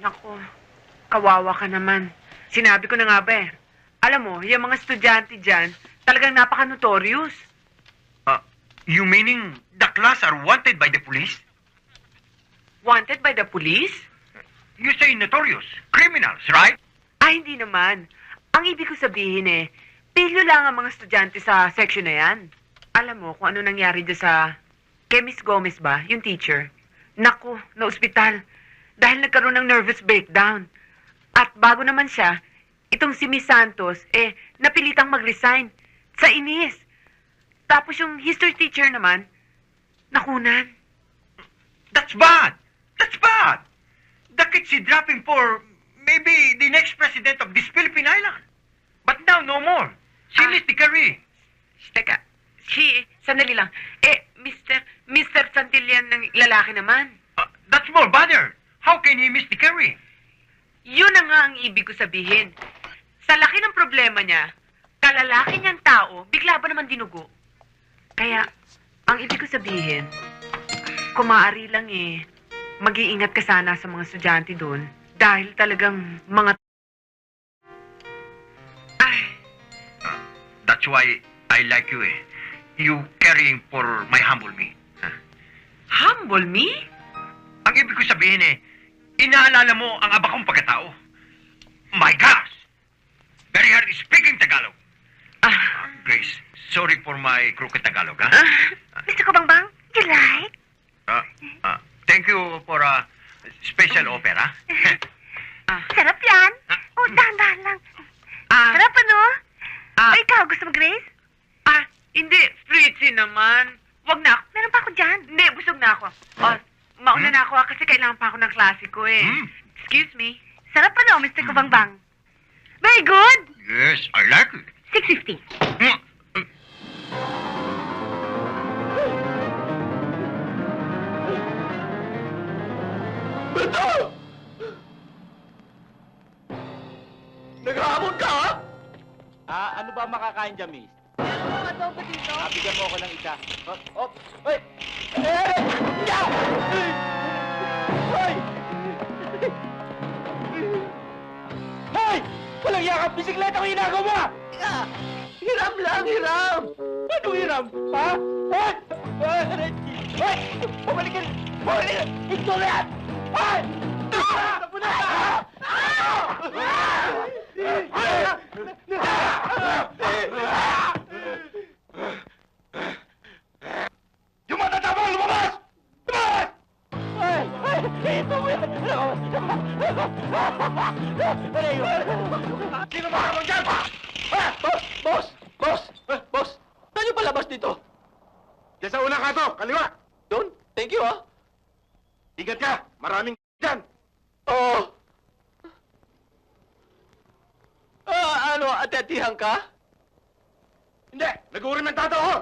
Naku, kawawa ka naman. Sinabi ko na nga ba eh. Alam mo, yung mga estudyante dyan, talagang napaka-notorious. You meaning the class are wanted by the police? Wanted by the police? You say notorious. Criminals, right? Hindi naman. Ang ibig ko sabihin eh, pilyo lang ang mga estudyante sa section na yan. Alam mo kung ano nangyari dyan sa... Kay Miss Gomez ba? Yung teacher. Naku, na ospital. Dahil nagkaroon ng nervous breakdown. At bago naman siya, itong si Miss Santos, napilitang mag-resign. Sa inis. Tapos yung history teacher naman, nakunan. That's bad. That's bad. The kid's dropping for maybe the next president of this Philippine island. But now, no more. She missed the career. Teka, sandali lang. Mr. Santillan ng lalaki naman. That's more bother. How can he miss the career? Yun na nga ang ibig ko sabihin. Sa laki ng problema niya, kalalaki niyang tao, bigla ba naman dinugo? Kaya, ang ibig ko sabihin, kung maaari lang mag-iingat ka sana sa mga estudyante doon dahil talagang mga... That's why I like you You caring for my humble me. Humble me? Ang ibig ko sabihin inaalala mo ang aba kong pagkatao. My gosh! Very hard speaking Tagalog. Grace, sorry for my crooked Tagalog, ha? Mr. Kabangbang, you like? Thank you for a special offer, ha? Sarap yan. Dahan-dahan lang. Sarap ano? O ikaw, gusto mo, Grace? Hindi. Fritzy naman. Wag na ako. Meron pa ako dyan. Hindi, busog na ako. Mauna na ako kasi kailangan pa ako ng klasiko Excuse me. Sarap ano, Mr. Kabangbang? Very good. Yes, I like it. 650. Beto! Naghahamon ka, ha? Ano ba makakain dyan, miss? Ano ba dito? Bigyan mo ako ng isa. Hoy! Ya! Hoy! Hoy! Walang yakap bisikleta ko ginagawa! Hiram lang, hiram! Ano hiram? Ha? Hoy! Hoy! Pumalikin! Pumalikin! Ito na yan! Hoy! Tapo na! Yung matatapang lumabas! Lumabas! Ito mo yan! Sino ba kamang dyan? Boss! Boss! Boss! Saan yung palabas dito? Diyan sa unang kanto, kaliwa! Doon? Thank you, ha? Ingat ka! Maraming dyan! Oo! Ano? Atetihan ka? Hindi! Nag-uurimentado ako!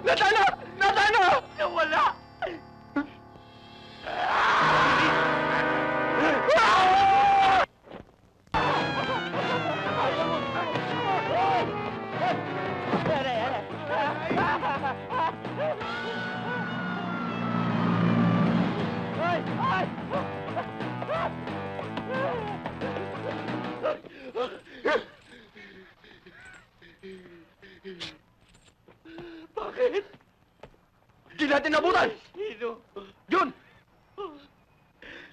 Natano! Natano! Nawala! Bakit? Hindi natin nabutan! Sino? Yun!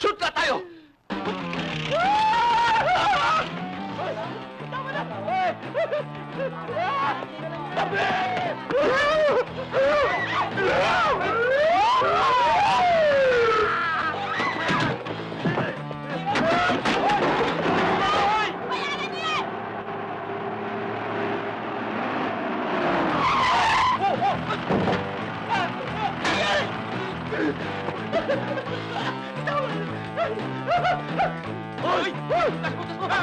Shoot na tayo! Tama na! Tabi! Hoy! Takbo! Takbo!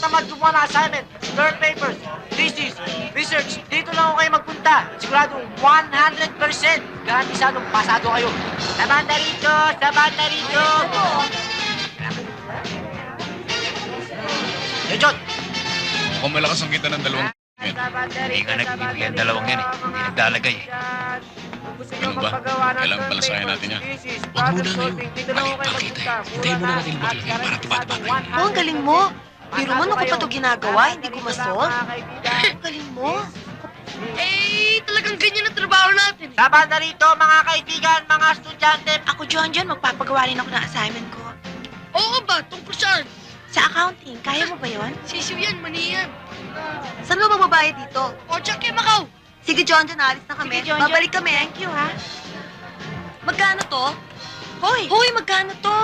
tamad gumawa ng assignment, learn papers, thesis, research, dito lang ako kayo magpunta. Siguradong 100% garantisadong pasado kayo. Sa banda rito! Sa banda rito! Hey, John! Mukhang malakas ang kita ng dalawang Hindi nga nagbibigay ang dalawang yan eh. Hindi naglalagay eh. Ganun ba? Kailangan palasayan natin yan. Huwag muna ngayon. Mali, makita eh. Hintayin muna natin lumaki para tiba-tiba tayo. Oh, ang galing mo. Pero ano ko pa ito ginagawa? Hindi ko ma-solve. Ang galing mo. Eh, talagang ganyan ang trabaho natin. Sa banda rito, mga kaibigan, mga estudyante. Ako, John, magpapagawa rin ako ng assignment ko. Oo ba? Tungkol saan? Sa accounting, kaya mo ba yon? Sisiw yan, mani yan. Saan mo magbabayad dito? O, Jack, eh, Macau. Sige, John, alis na kami. Sige, John, Babalik kami. Thank you, ha? Magkano to? Hoy, magkano to?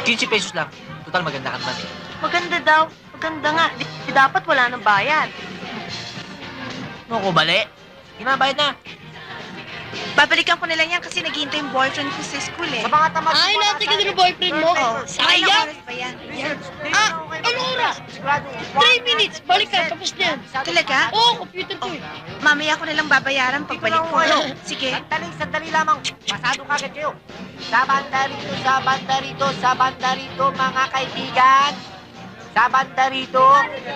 15 pesos lang. Total, maganda ka naman eh. Maganda daw. Maganda nga. Di dapat wala nang bayad. Ano ko, bali? Ginabayad na. Babalikan ko na lang yan kasi naghihintay yung boyfriend ko sa school eh. Sa mga tamad Ay, gumawa ng natin ka assignment, ng boyfriend mo. learn Oo. papers, Sayang. Sayang. Oras pa yan. research, dito Ah, lang ako kayo ano magpunta. oras? Siguradong 3 minutes. Balik ka, tapos na yan. Talaga? Oo, computer ko eh. Mamaya ko na lang babayaran pagbalik ko. Sige. Sandali lamang. Pasado kagad kayo. Sa banda rito, sa banda rito, sa banda rito, mga kaibigan. Sa banda rito.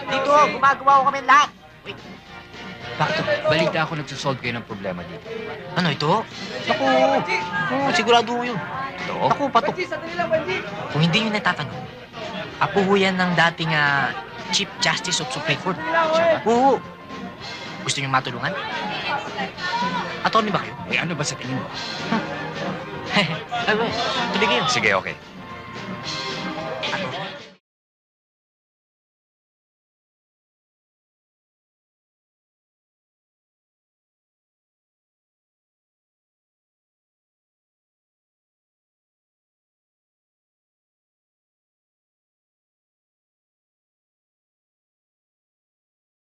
Dito, gumagawa ko kami lahat. Wait. Bakit? Balita ako nagsasolve kayo ng problema dito. Ano ito? Naku, sigurado ko yun. Ito? Naku, patok. Kung hindi nyo natatanong, apo ho yan ng dating Chief Justice of Supreme Court. Oo. Gusto nyo matulungan? Attorney ba kayo? Eh ano ba sa tingin mo? Tuloy kayo. Sige, okay.